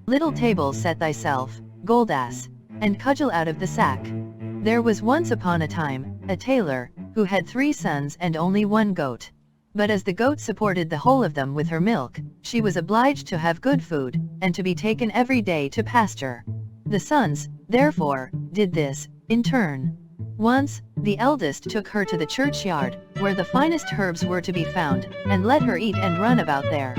Little table set thyself, gold ass, and cudgel out of the sack. There was once upon a time, a tailor, who had 3 sons and only 1 goat. But as the goat supported the whole of them with her milk, she was obliged to have good food, and to be taken every day to pasture. The sons, therefore, did this, in turn. Once, the eldest took her to the churchyard, where the finest herbs were to be found, and let her eat and run about there.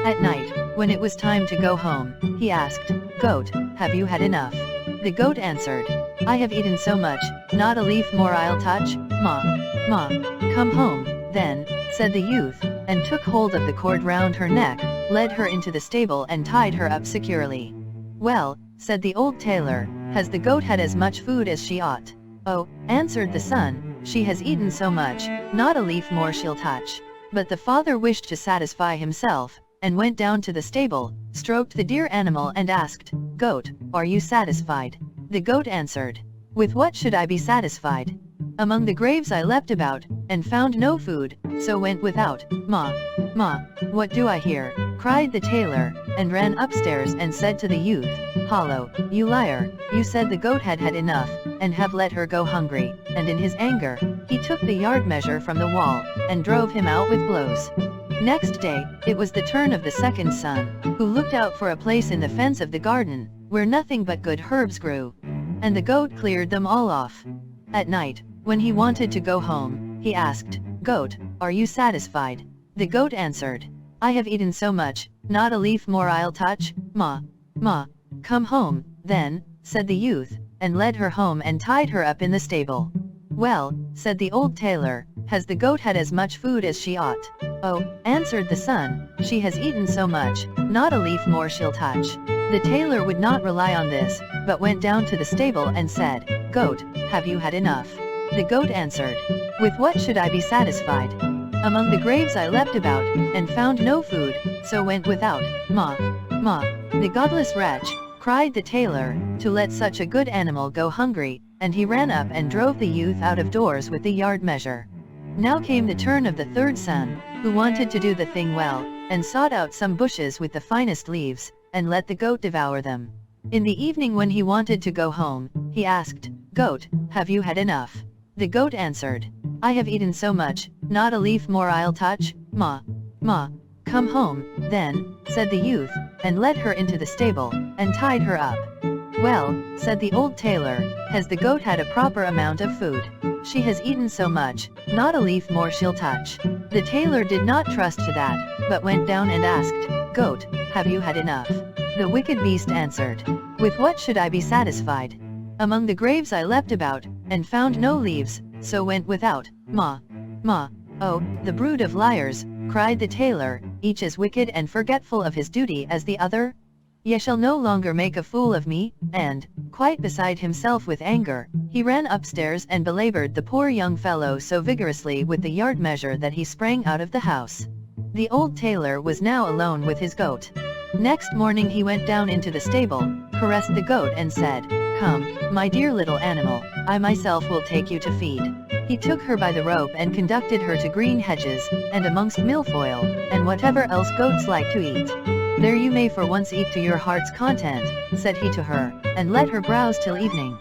At night, when it was time to go home, he asked, "Goat, have you had enough?" The goat answered, "I have eaten so much, not a leaf more I'll touch, ma, ma, come home." Then, said the youth, and took hold of the cord round her neck, led her into the stable and tied her up securely. "Well," said the old tailor, "has the goat had as much food as she ought?" "Oh," answered the son, "she has eaten so much, not a leaf more she'll touch." But the father wished to satisfy himself, and went down to the stable, stroked the dear animal and asked, "Goat, are you satisfied?" The goat answered, "With what should I be satisfied? Among the graves I leapt about, and found no food, so went without. Ma, ma, what do I hear?" cried the tailor, and ran upstairs and said to the youth, "Hollow, you liar, you said the goat had had enough, and have let her go hungry." And in his anger, he took the yard measure from the wall, and drove him out with blows. Next day, it was the turn of the second son, who looked out for a place in the fence of the garden, where nothing but good herbs grew. And the goat cleared them all off. At night, when he wanted to go home, he asked, "Goat, are you satisfied?" The goat answered, "I have eaten so much, not a leaf more I'll touch, ma, ma, come home." Then, said the youth, and led her home and tied her up in the stable. "Well," said the old tailor, "has the goat had as much food as she ought?" "Oh," answered the son, "she has eaten so much, not a leaf more she'll touch." The tailor would not rely on this, but went down to the stable and said, "Goat, have you had enough?" The goat answered, "With what should I be satisfied? Among the graves I leapt about, and found no food, so went without. Ma, ma, the godless wretch," cried the tailor, "to let such a good animal go hungry," and he ran up and drove the youth out of doors with the yard measure. Now came the turn of the third son, who wanted to do the thing well, and sought out some bushes with the finest leaves, and let the goat devour them. In the evening when he wanted to go home, he asked, "Goat, have you had enough?" The goat answered, "I have eaten so much, not a leaf more I'll touch, ma, ma, come home." Then, said the youth, and led her into the stable, and tied her up. "Well," said the old tailor, "has the goat had a proper amount of food? She has eaten so much, not a leaf more she'll touch." The tailor did not trust to that, but went down and asked, "Goat, have you had enough?" The wicked beast answered, "With what should I be satisfied? Among the graves I leapt about, and found no leaves, so went without. Ma, ma." "Oh, the brood of liars," cried the tailor, "each as wicked and forgetful of his duty as the other. Ye shall no longer make a fool of me." And, quite beside himself with anger, he ran upstairs and belabored the poor young fellow so vigorously with the yard measure that he sprang out of the house. The old tailor was now alone with his goat. Next morning he went down into the stable, caressed the goat and said, "Come, my dear little animal, I myself will take you to feed." He took her by the rope and conducted her to green hedges, and amongst milfoil, and whatever else goats like to eat. "There you may for once eat to your heart's content," said he to her, and let her browse till evening.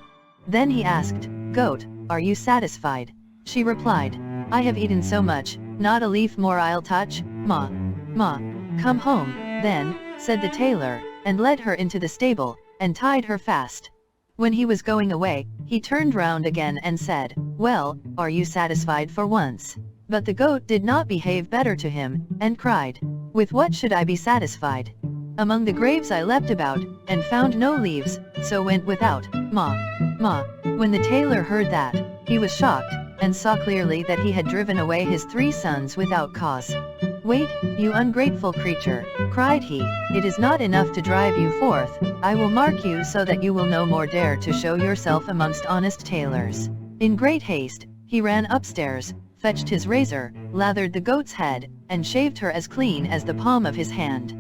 Then he asked, "Goat, are you satisfied?" She replied, "I have eaten so much, not a leaf more I'll touch, ma, ma, come home." Then, said the tailor, and led her into the stable, and tied her fast. When he was going away, he turned round again and said, "Well, are you satisfied for once?" But the goat did not behave better to him, and cried, "With what should I be satisfied? Among the graves I leapt about, and found no leaves, so went without. Ma, ma." When the tailor heard that, he was shocked, and saw clearly that he had driven away his 3 sons without cause. "Wait, you ungrateful creature," cried he, "it is not enough to drive you forth, I will mark you so that you will no more dare to show yourself amongst honest tailors." In great haste, he ran upstairs, fetched his razor, lathered the goat's head, and shaved her as clean as the palm of his hand.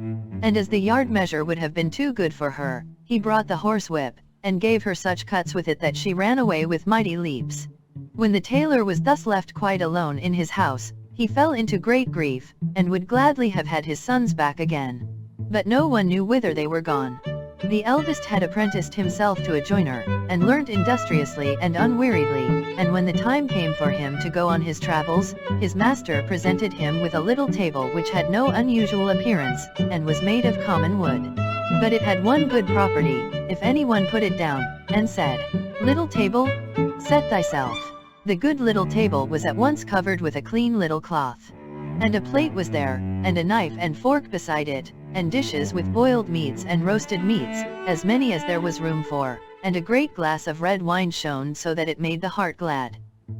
And as the yard measure would have been too good for her, he brought the horsewhip, and gave her such cuts with it that she ran away with mighty leaps. When the tailor was thus left quite alone in his house, he fell into great grief, and would gladly have had his sons back again. But no one knew whither they were gone. The eldest had apprenticed himself to a joiner, and learnt industriously and unweariedly, and when the time came for him to go on his travels, his master presented him with a little table which had no unusual appearance, and was made of common wood. But it had one good property: if anyone put it down, and said, "Little table, set thyself," the good little table was at once covered with a clean little cloth. And a plate was there, and a knife and fork beside it, and dishes with boiled meats and roasted meats, as many as there was room for, and a great glass of red wine shone so that it made the heart glad.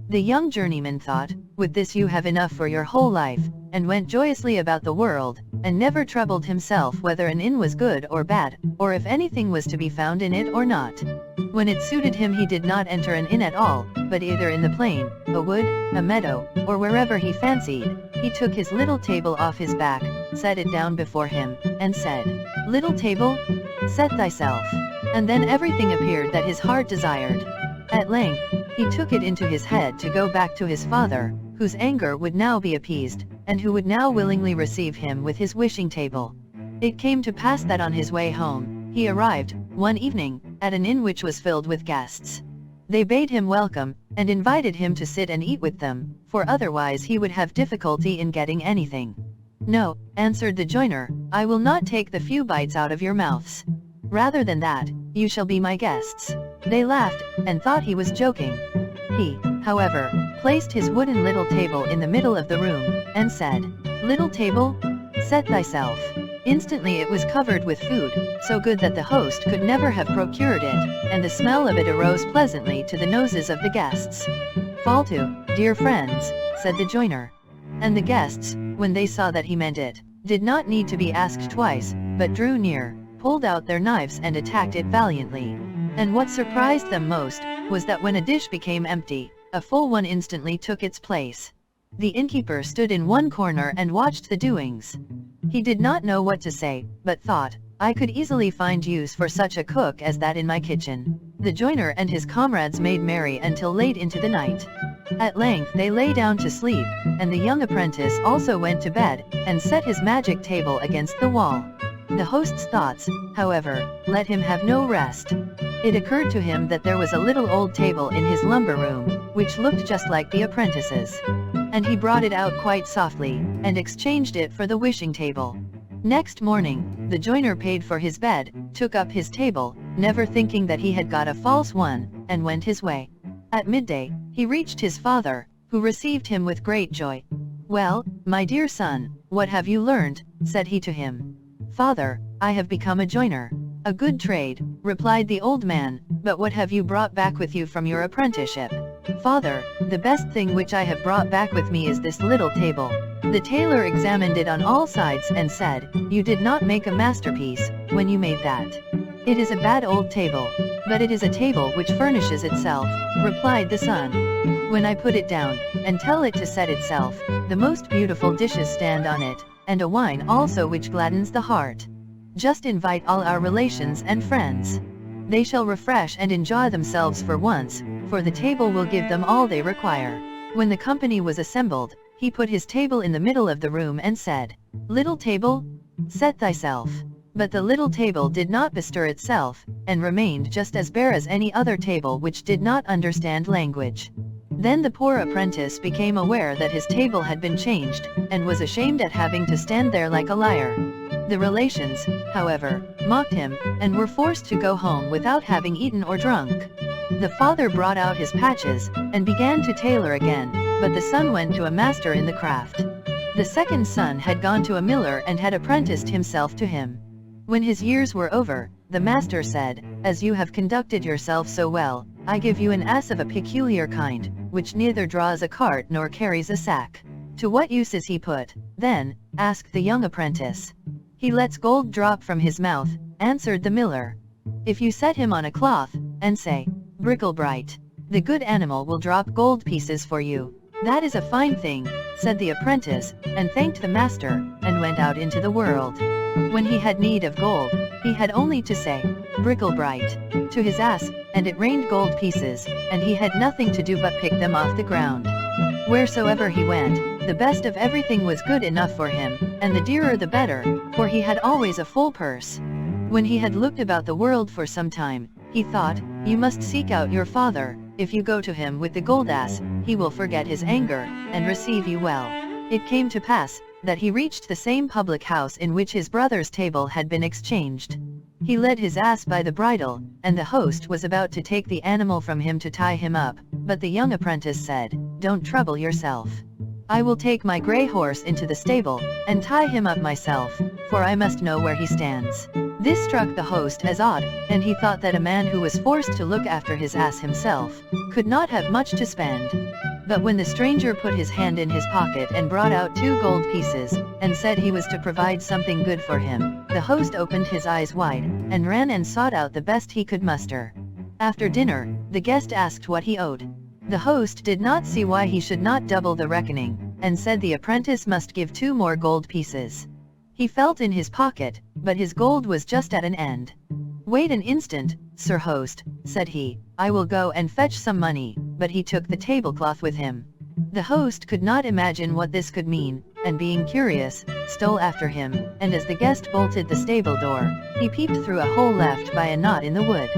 The young journeyman thought, "With this you have enough for your whole life," and went joyously about the world, and never troubled himself whether an inn was good or bad, or if anything was to be found in it or not. When it suited him he did not enter an inn at all, but either in the plain, a wood, a meadow, or wherever he fancied, he took his little table off his back, set it down before him, and said, "Little table, set thyself," and then everything appeared that his heart desired. At length, he took it into his head to go back to his father, whose anger would now be appeased, and who would now willingly receive him with his wishing table. It came to pass that on his way home, he arrived, one evening, at an inn which was filled with guests. They bade him welcome, and invited him to sit and eat with them, for otherwise he would have difficulty in getting anything. "No," answered the joiner, "I will not take the few bites out of your mouths. Rather than that, you shall be my guests." They laughed, and thought he was joking. He, however, placed his wooden little table in the middle of the room, and said, "Little table, set thyself." Instantly it was covered with food, so good that the host could never have procured it, and the smell of it arose pleasantly to the noses of the guests. "Fall to, dear friends," said the joiner. And the guests, when they saw that he meant it, did not need to be asked twice, but drew near, pulled out their knives and attacked it valiantly. And what surprised them most, was that when a dish became empty, a full one instantly took its place. The innkeeper stood in one corner and watched the doings. He did not know what to say, but thought, "I could easily find use for such a cook as that in my kitchen." The joiner and his comrades made merry until late into the night. At length they lay down to sleep, and the young apprentice also went to bed, and set his magic table against the wall. The host's thoughts, however, let him have no rest. It occurred to him that there was a little old table in his lumber room, which looked just like the apprentice's. And he brought it out quite softly, and exchanged it for the wishing table. Next morning, the joiner paid for his bed, took up his table, never thinking that he had got a false one, and went his way. At midday, he reached his father, who received him with great joy. "Well, my dear son, what have you learned?" said he to him. "Father, I have become a joiner." "A good trade," replied the old man, "but what have you brought back with you from your apprenticeship?" "Father, the best thing which I have brought back with me is this little table." The tailor examined it on all sides and said, "You did not make a masterpiece, when you made that. It is a bad old table." "But it is a table which furnishes itself," replied the son. "When I put it down, and tell it to set itself, the most beautiful dishes stand on it, and a wine also which gladdens the heart. Just invite all our relations and friends. They shall refresh and enjoy themselves for once, for the table will give them all they require." When the company was assembled, he put his table in the middle of the room and said, "Little table, set thyself." But the little table did not bestir itself, and remained just as bare as any other table which did not understand language. Then the poor apprentice became aware that his table had been changed, and was ashamed at having to stand there like a liar. The relations, however, mocked him, and were forced to go home without having eaten or drunk. The father brought out his patches, and began to tailor again, but the son went to a master in the craft. The second son had gone to a miller and had apprenticed himself to him. When his years were over, the master said, "As you have conducted yourself so well, I give you an ass of a peculiar kind, which neither draws a cart nor carries a sack." "To what use is he put, then?" asked the young apprentice. "He lets gold drop from his mouth," answered the miller. "If you set him on a cloth, and say, 'Bricklebright,' the good animal will drop gold pieces for you." "That is a fine thing," said the apprentice, and thanked the master, and went out into the world. When he had need of gold, he had only to say, "Bricklebright," to his ass, and it rained gold pieces, and he had nothing to do but pick them off the ground. Wheresoever he went, the best of everything was good enough for him, and the dearer the better, for he had always a full purse. When he had looked about the world for some time, he thought, "You must seek out your father. If you go to him with the gold ass, he will forget his anger, and receive you well." It came to pass, that he reached the same public house in which his brother's table had been exchanged. He led his ass by the bridle, and the host was about to take the animal from him to tie him up, but the young apprentice said, "Don't trouble yourself. I will take my grey horse into the stable, and tie him up myself, for I must know where he stands." This struck the host as odd, and he thought that a man who was forced to look after his ass himself, could not have much to spend. But when the stranger put his hand in his pocket and brought out 2 gold pieces, and said he was to provide something good for him, the host opened his eyes wide, and ran and sought out the best he could muster. After dinner, the guest asked what he owed. The host did not see why he should not double the reckoning, and said the apprentice must give 2 more gold pieces. He felt in his pocket, but his gold was just at an end. "Wait an instant, sir host," said he, "I will go and fetch some money," but he took the tablecloth with him. The host could not imagine what this could mean, and being curious, stole after him, and as the guest bolted the stable door, he peeped through a hole left by a knot in the wood.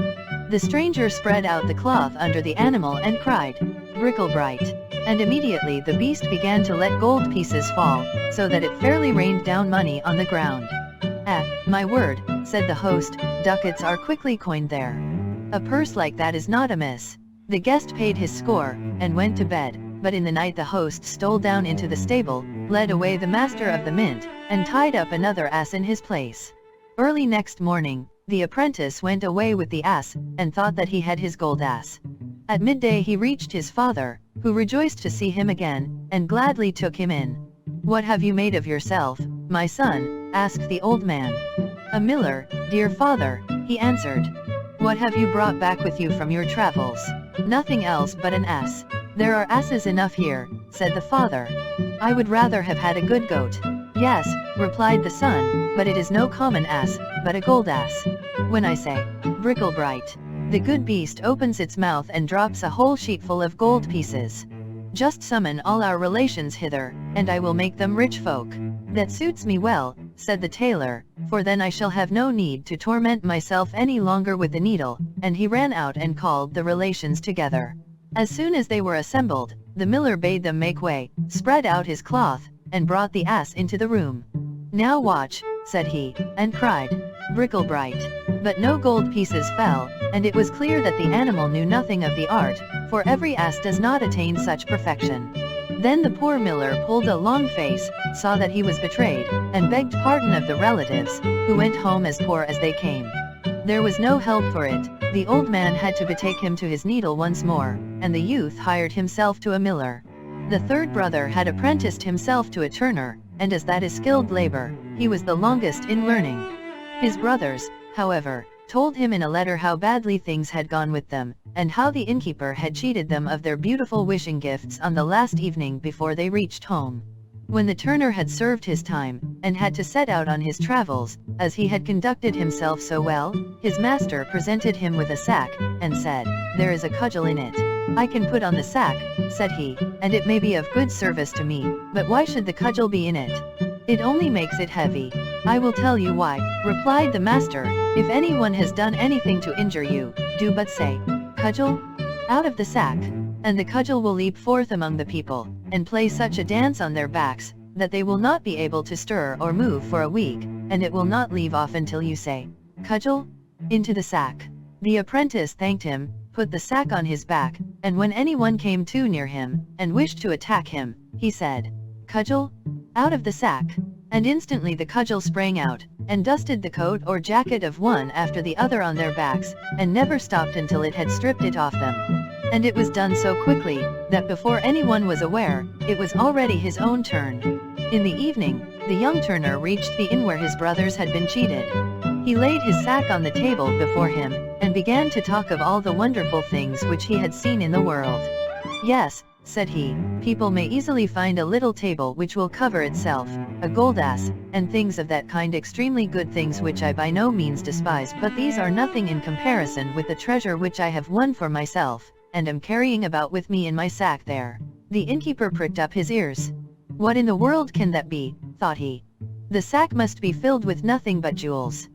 The stranger spread out the cloth under the animal and cried, "Bricklebright," and immediately the beast began to let gold pieces fall, so that it fairly rained down money on the ground. "Ah, my word," said the host, "ducats are quickly coined there. A purse like that is not amiss." The guest paid his score, and went to bed, but in the night the host stole down into the stable, led away the master of the mint, and tied up another ass in his place. Early next morning, the apprentice went away with the ass, and thought that he had his gold ass. At midday he reached his father, who rejoiced to see him again, and gladly took him in. "What have you made of yourself, my son?" asked the old man. "A miller, dear father," he answered. "What have you brought back with you from your travels?" "Nothing else but an ass." "There are asses enough here," said the father. "I would rather have had a good goat." "Yes," replied the son, "but it is no common ass, but a gold ass. When I say, Bricklebright, the good beast opens its mouth and drops a whole sheetful of gold pieces. Just summon all our relations hither, and I will make them rich folk." "That suits me well," said the tailor, "for then I shall have no need to torment myself any longer with the needle," and he ran out and called the relations together. As soon as they were assembled, the miller bade them make way, spread out his cloth, and brought the ass into the room. "Now watch," said he, and cried, "Bricklebright." But no gold pieces fell, and it was clear that the animal knew nothing of the art, for every ass does not attain such perfection. Then the poor miller pulled a long face, saw that he was betrayed, and begged pardon of the relatives, who went home as poor as they came. There was no help for it, the old man had to betake him to his needle once more, and the youth hired himself to a miller. The third brother had apprenticed himself to a turner, and as that is skilled labor, he was the longest in learning. His brothers, however, told him in a letter how badly things had gone with them, and how the innkeeper had cheated them of their beautiful wishing gifts on the last evening before they reached home. When the turner had served his time, and had to set out on his travels, as he had conducted himself so well, his master presented him with a sack, and said, "There is a cudgel in it. I can put on the sack," said he, "and it may be of good service to me, but why should the cudgel be in it? It only makes it heavy." "I will tell you why," replied the master. "If anyone has done anything to injure you, do but say, 'Cudgel,' out of the sack, and the cudgel will leap forth among the people, and play such a dance on their backs, that they will not be able to stir or move for a week, and it will not leave off until you say, 'Cudgel,' into the sack." The apprentice thanked him, put the sack on his back, and when anyone came too near him, and wished to attack him, he said, "Cudgel, out of the sack," and instantly the cudgel sprang out, and dusted the coat or jacket of one after the other on their backs, and never stopped until it had stripped it off them. And it was done so quickly, that before anyone was aware, it was already his own turn. In the evening, the young turner reached the inn where his brothers had been cheated. He laid his sack on the table before him, and began to talk of all the wonderful things which he had seen in the world. "Yes," said he, "people may easily find a little table which will cover itself, a gold ass, and things of that kind, extremely good things which I by no means despise, but these are nothing in comparison with the treasure which I have won for myself, and am carrying about with me in my sack there." The innkeeper pricked up his ears. "What in the world can that be?" thought he. "The sack must be filled with nothing but jewels.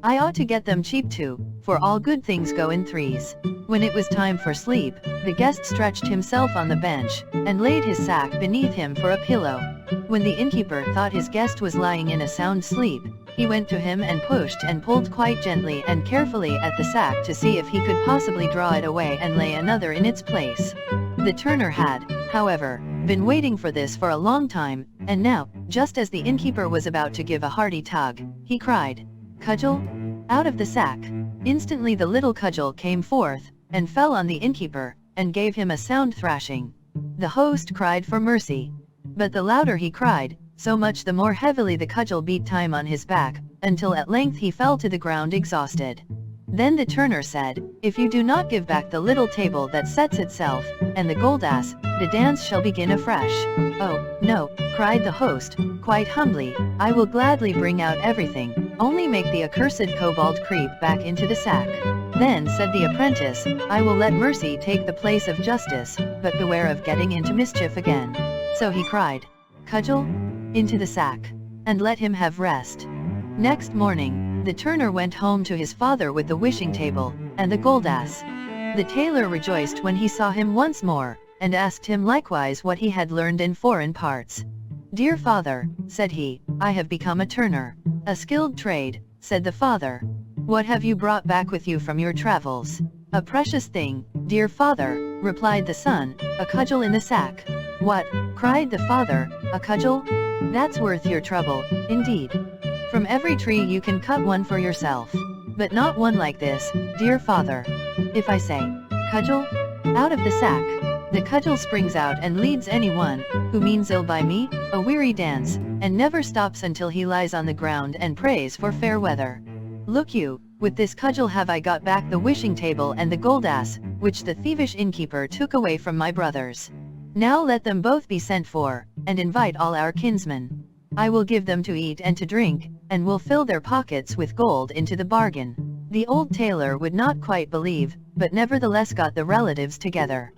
I ought to get them cheap too, for all good things go in threes. When it was time for sleep, the guest stretched himself on the bench, and laid his sack beneath him for a pillow. When the innkeeper thought his guest was lying in a sound sleep, he went to him and pushed and pulled quite gently and carefully at the sack to see if he could possibly draw it away and lay another in its place. The turner had, however, been waiting for this for a long time, and now, just as the innkeeper was about to give a hearty tug, he cried, "Cudgel! Out of the sack!" Instantly the little cudgel came forth, and fell on the innkeeper, and gave him a sound thrashing. The host cried for mercy. But the louder he cried, so much the more heavily the cudgel beat time on his back, until at length he fell to the ground exhausted. Then the turner said, "If you do not give back the little table that sets itself, and the gold ass, the dance shall begin afresh." "Oh, no," cried the host, quite humbly, "I will gladly bring out everything, only make the accursed kobold creep back into the sack." Then said the apprentice, "I will let mercy take the place of justice, but beware of getting into mischief again." So he cried, "Cudgel! Into the sack, and let him have rest." Next morning, the turner went home to his father with the wishing table, and the gold ass. The tailor rejoiced when he saw him once more, and asked him likewise what he had learned in foreign parts. "Dear father," said he, "I have become a turner." "A skilled trade," said the father. "What have you brought back with you from your travels?" "A precious thing, dear father," replied the son, "a cudgel in the sack." "What?" cried the father, "a cudgel? That's worth your trouble, indeed. From every tree you can cut one for yourself. But not one like this, dear father. If I say, 'Cudgel! Out of the sack!' the cudgel springs out and leads anyone, who means ill by me, a weary dance, and never stops until he lies on the ground and prays for fair weather. Look you, with this cudgel have I got back the wishing table and the gold ass, which the thievish innkeeper took away from my brothers. Now let them both be sent for, and invite all our kinsmen. I will give them to eat and to drink, and will fill their pockets with gold into the bargain." The old tailor would not quite believe, but nevertheless got the relatives together.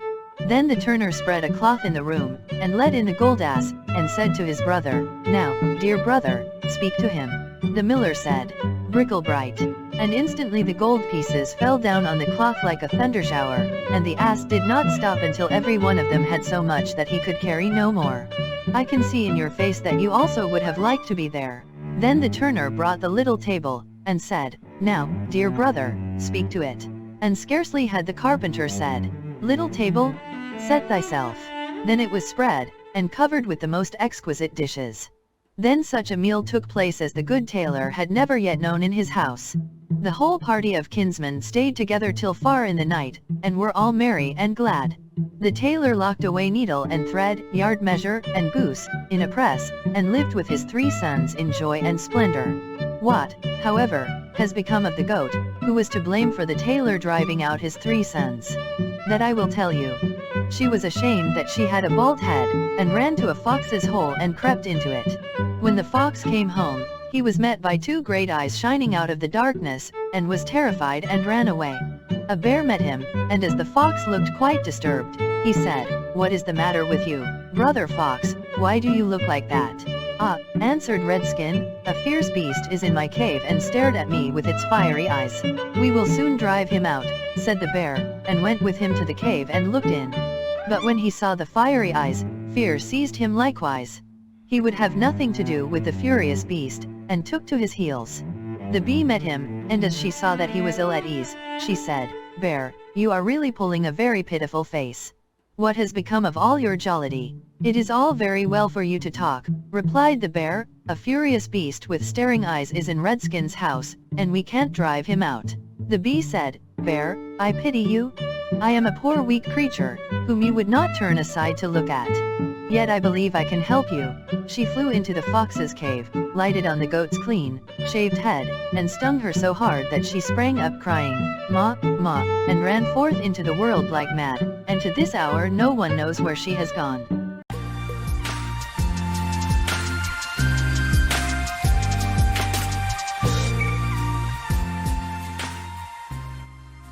Then the turner spread a cloth in the room, and let in the gold ass, and said to his brother, "Now, dear brother, speak to him." The miller said, "Bricklebright," and instantly the gold pieces fell down on the cloth like a thundershower, and the ass did not stop until every one of them had so much that he could carry no more. "I can see in your face that you also would have liked to be there." Then the turner brought the little table, and said, "Now, dear brother, speak to it." And scarcely had the carpenter said, "Little table, set thyself," then it was spread, and covered with the most exquisite dishes. Then such a meal took place as the good tailor had never yet known in his house. The whole party of kinsmen stayed together till far in the night, and were all merry and glad. The tailor locked away needle and thread, yard measure, and goose, in a press, and lived with his 3 sons in joy and splendor. What, however, has become of the goat, who was to blame for the tailor driving out his 3 sons? That I will tell you. She was ashamed that she had a bald head, and ran to a fox's hole and crept into it. When the fox came home, he was met by 2 great eyes shining out of the darkness, and was terrified and ran away. A bear met him, and as the fox looked quite disturbed, he said, "What is the matter with you, brother fox? Why do you look like that?" "Ah," answered Redskin, "a fierce beast is in my cave and stared at me with its fiery eyes." "We will soon drive him out," said the bear, and went with him to the cave and looked in. But when he saw the fiery eyes, fear seized him likewise. He would have nothing to do with the furious beast, and took to his heels. The bee met him, and as she saw that he was ill at ease, she said, "Bear, you are really pulling a very pitiful face. What has become of all your jollity?" "It is all very well for you to talk," replied the bear, "a furious beast with staring eyes is in Redskin's house, and we can't drive him out." The bee said, "Bear, I pity you. I am a poor weak creature, whom you would not turn aside to look at. Yet I believe I can help you." She flew into the fox's cave, lighted on the goat's clean, shaved head, and stung her so hard that she sprang up crying, "Ma, ma," and ran forth into the world like mad, and to this hour no one knows where she has gone.